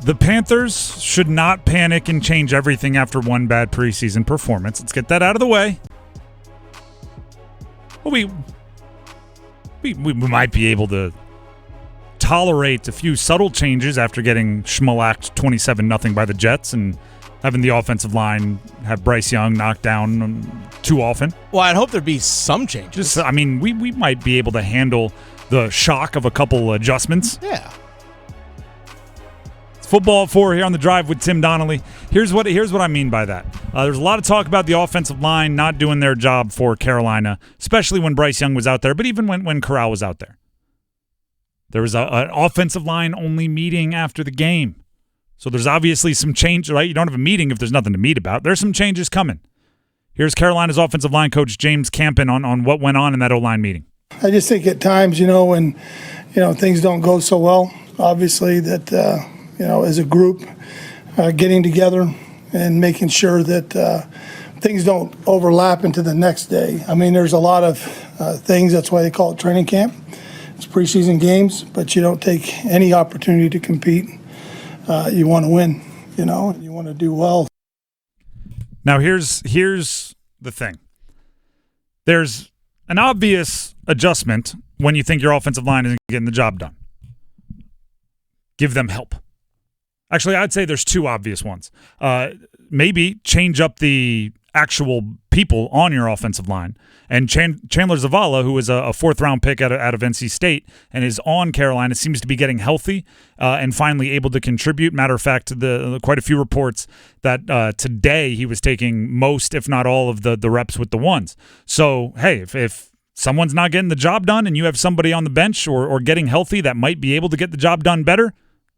The Panthers should not panic and change everything after one bad preseason performance. Let's get that out of the way. Well, we might be able to tolerate a few subtle changes after getting schmalacked 27-0 by the Jets and having the offensive line have Bryce Young knocked down too often. Well, I'd hope there'd be some changes. We might be able to handle the shock of a couple adjustments. Yeah. Football at 4 here on The Drive with Tim Donnelly. Here's what I mean by that. There's a lot of talk about the offensive line not doing their job for Carolina, especially when Bryce Young was out there, but even when Corral was out there. There was an offensive line-only meeting after the game. So there's obviously some change, right? You don't have a meeting if there's nothing to meet about. There's some changes coming. Here's Carolina's offensive line coach James Campen on what went on in that O-line meeting. I just think at times, when, things don't go so well, obviously that, as a group, getting together and making sure that things don't overlap into the next day. I mean, there's a lot of things. That's why they call it training camp. It's preseason games, but you don't take any opportunity to compete. You want to win, and you want to do well. Now, here's the thing. There's an obvious adjustment when you think your offensive line isn't getting the job done. Give them help. Actually, I'd say there's two obvious ones. Maybe change up the actual people on your offensive line. And Chandler Zavala, who was a fourth-round pick out of NC State and is on Carolina, seems to be getting healthy and finally able to contribute. Matter of fact, quite a few reports that today he was taking most, if not all, of the reps with the ones. So, hey, if someone's not getting the job done and you have somebody on the bench or getting healthy that might be able to get the job done better,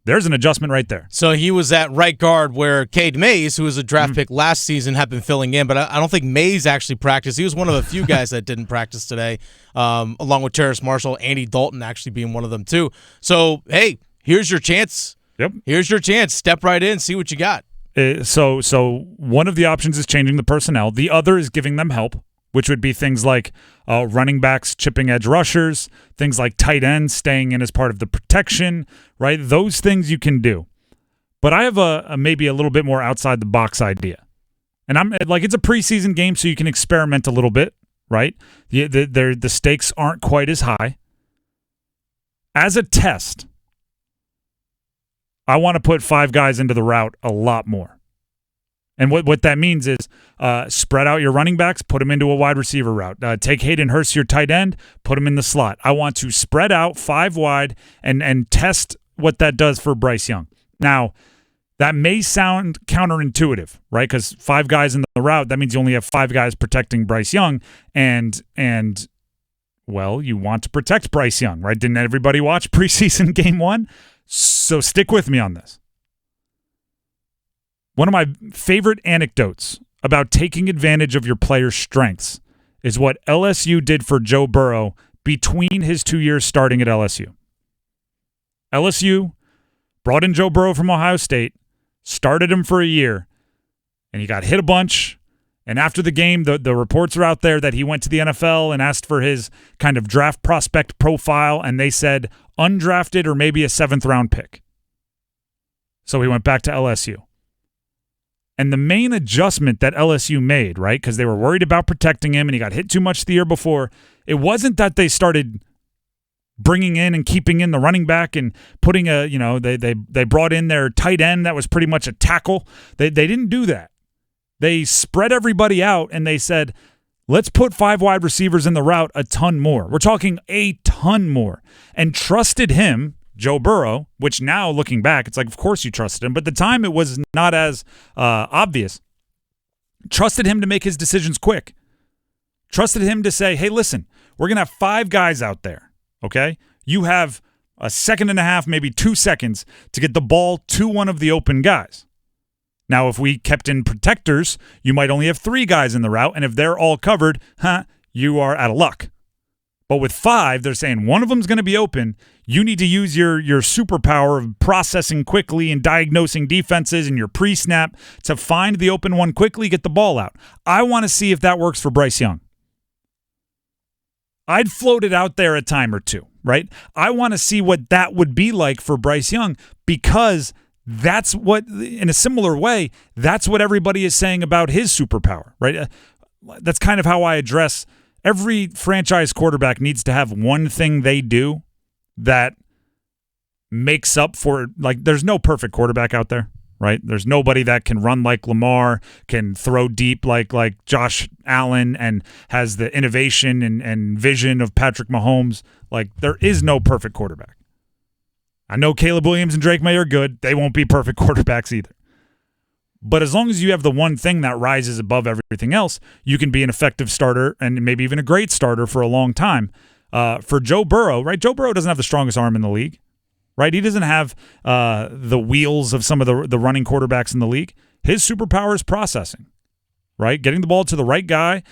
there's an adjustment right there. So he was at right guard where Cade Mays, who was a draft pick last season, had been filling in, but I don't think Mays actually practiced. He was one of the few guys that didn't practice today, along with Terrace Marshall, Andy Dalton actually being one of them too. So, hey, here's your chance. Yep. Here's your chance. Step right in, see what you got. So one of the options is changing the personnel. The other is giving them help, which would be things like running backs, chipping edge rushers, things like tight ends staying in as part of the protection, right? Those things you can do. But I have a maybe a little bit more outside the box idea. And I'm like, it's a preseason game, so you can experiment a little bit, right? The stakes aren't quite as high. As a test, I want to put 5 guys into the route a lot more. And what that means is spread out your running backs, put them into a wide receiver route. Take Hayden Hurst, your tight end, put him in the slot. I want to spread out 5 wide and test what that does for Bryce Young. Now, that may sound counterintuitive, right? Because 5 guys in the route, that means you only have 5 guys protecting Bryce Young. And well, you want to protect Bryce Young, right? Didn't everybody watch preseason game 1? So stick with me on this. One of my favorite anecdotes about taking advantage of your player's strengths is what LSU did for Joe Burrow between his 2 years starting at LSU. LSU brought in Joe Burrow from Ohio State, started him for a year, and he got hit a bunch. And after the game, the reports are out there that he went to the NFL and asked for his kind of draft prospect profile, and they said undrafted or maybe a 7th-round pick. So he went back to LSU. And the main adjustment that LSU made, right, because they were worried about protecting him and he got hit too much the year before, it wasn't that they started bringing in and keeping in the running back and putting they brought in their tight end that was pretty much a tackle. They didn't do that. They spread everybody out and they said, let's put 5 wide receivers in the route a ton more. We're talking a ton more. And trusted him, Joe Burrow, which now looking back, it's like, of course you trusted him, but at the time it was not as obvious. Trusted him to make his decisions quick. Trusted him to say, hey, listen, we're going to have 5 guys out there, okay? You have a second and a half, maybe 2 seconds to get the ball to one of the open guys. Now, if we kept in protectors, you might only have 3 guys in the route, and if they're all covered, you are out of luck. But with 5, they're saying one of them's going to be open. You need to use your superpower of processing quickly and diagnosing defenses and your pre-snap to find the open one quickly, get the ball out. I want to see if that works for Bryce Young. I'd float it out there a time or two, right? I want to see what that would be like for Bryce Young because That's what, in a similar way, that's what everybody is saying about his superpower, right? That's kind of how I address every franchise quarterback needs to have one thing they do that makes up for, like, there's no perfect quarterback out there, right? There's nobody that can run like Lamar, can throw deep like Josh Allen, and has the innovation and vision of Patrick Mahomes. Like, there is no perfect quarterback. I know Caleb Williams and Drake May are good. They won't be perfect quarterbacks either. But as long as you have the one thing that rises above everything else, you can be an effective starter and maybe even a great starter for a long time. For Joe Burrow, right? Joe Burrow doesn't have the strongest arm in the league, right? He doesn't have the wheels of some of the running quarterbacks in the league. His superpower is processing, right? Getting the ball to the right guy,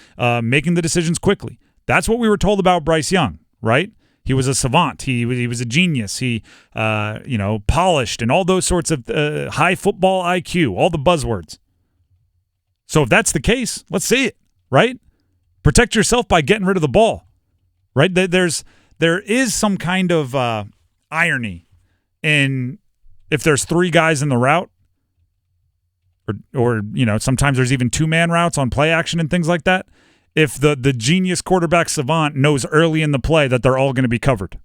making the decisions quickly. That's what we were told about Bryce Young, right? He was a savant. He was a genius. He, polished and all those sorts of high football IQ, all the buzzwords. So if that's the case, let's see it, right? Protect yourself by getting rid of the ball, right? There is some kind of irony in if there's three guys in the route, or sometimes there's even two-man routes on play action and things like that. If the genius quarterback savant knows early in the play that they're all going to be covered.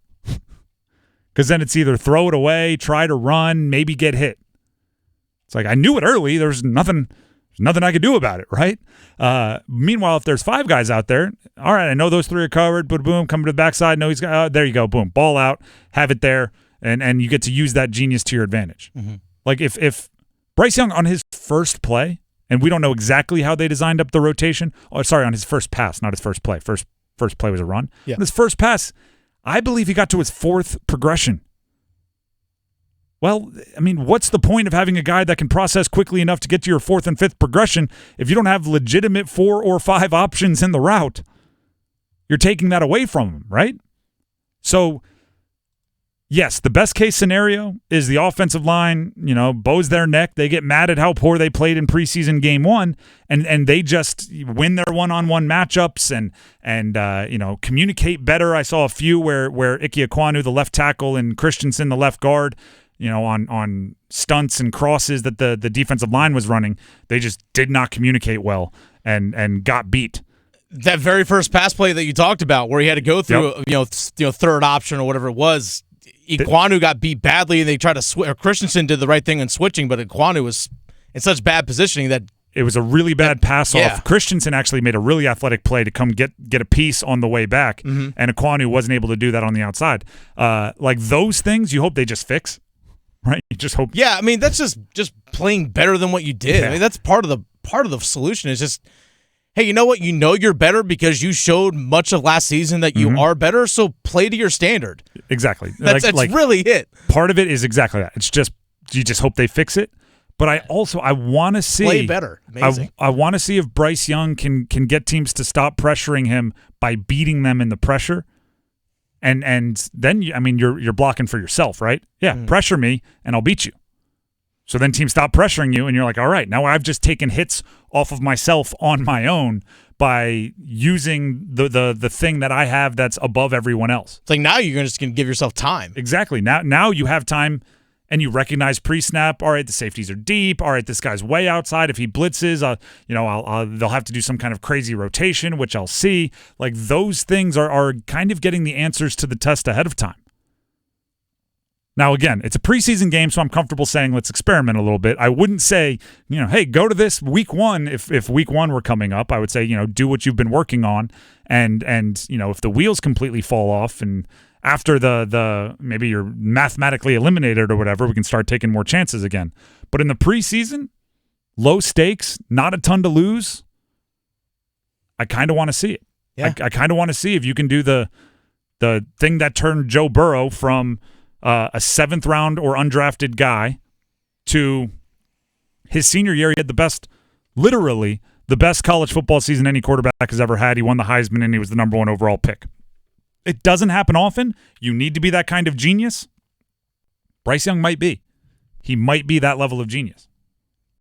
Because then it's either throw it away, try to run, maybe get hit. It's like, I knew it early. There's nothing I could do about it, right? Meanwhile, if there's five guys out there, all right, I know those three are covered, but boom, coming to the backside, no, he's got, there you go, boom, ball out, have it there, and you get to use that genius to your advantage. Mm-hmm. Like if Bryce Young on his first play, and we don't know exactly how they designed up the rotation. Oh, sorry, on his first pass, not his first play. First play was a run. Yeah. On his first pass, I believe he got to his fourth progression. Well, I mean, what's the point of having a guy that can process quickly enough to get to your fourth and fifth progression if you don't have legitimate 4 or 5 options in the route? You're taking that away from him, right? So, yes, the best case scenario is the offensive line, bows their neck. They get mad at how poor they played in preseason game 1, and they just win their one-on-one matchups and communicate better. I saw a few where Ike Ekwonu, the left tackle, and Christensen, the left guard, on stunts and crosses that the defensive line was running, they just did not communicate well and got beat. That very first pass play that you talked about, where he had to go through, third option or whatever it was. Ekwonu got beat badly, and they tried to switch. Or Christensen did the right thing in switching, but Ekwonu was in such bad positioning that it was a really bad pass off. Yeah. Christensen actually made a really athletic play to come get a piece on the way back, and Ekwonu wasn't able to do that on the outside. Like those things, you hope they just fix, right? You just hope. Yeah, I mean that's just playing better than what you did. Yeah. I mean that's part of the solution is just. Hey, you know what? You know you're better because you showed much of last season that you are better, so play to your standard. Exactly. That's really it. Part of it is exactly that. It's just you just hope they fix it. But I want to see play better. Amazing. I want to see if Bryce Young can get teams to stop pressuring him by beating them in the pressure. And then you're blocking for yourself, right? Yeah, pressure me and I'll beat you. So then teams stop pressuring you, and you're like, all right, now I've just taken hits off of myself on my own by using the thing that I have that's above everyone else. It's like now you're just going to give yourself time. Exactly. Now you have time, and you recognize pre-snap. All right, the safeties are deep. All right, this guy's way outside. If he blitzes, they'll have to do some kind of crazy rotation, which I'll see. Like those things are kind of getting the answers to the test ahead of time. Now, again, it's a preseason game, so I'm comfortable saying let's experiment a little bit. I wouldn't say, hey, go to this week 1 if week 1 were coming up. I would say, do what you've been working on, and if the wheels completely fall off and after the maybe you're mathematically eliminated or whatever, we can start taking more chances again. But in the preseason, low stakes, not a ton to lose, I kind of want to see it. Yeah. I kind of want to see if you can do the thing that turned Joe Burrow from a 7th round or undrafted guy to his senior year. He had literally the best college football season any quarterback has ever had. He won the Heisman and he was the number 1 overall pick. It doesn't happen often. You need to be that kind of genius. Bryce Young might be. He might be that level of genius.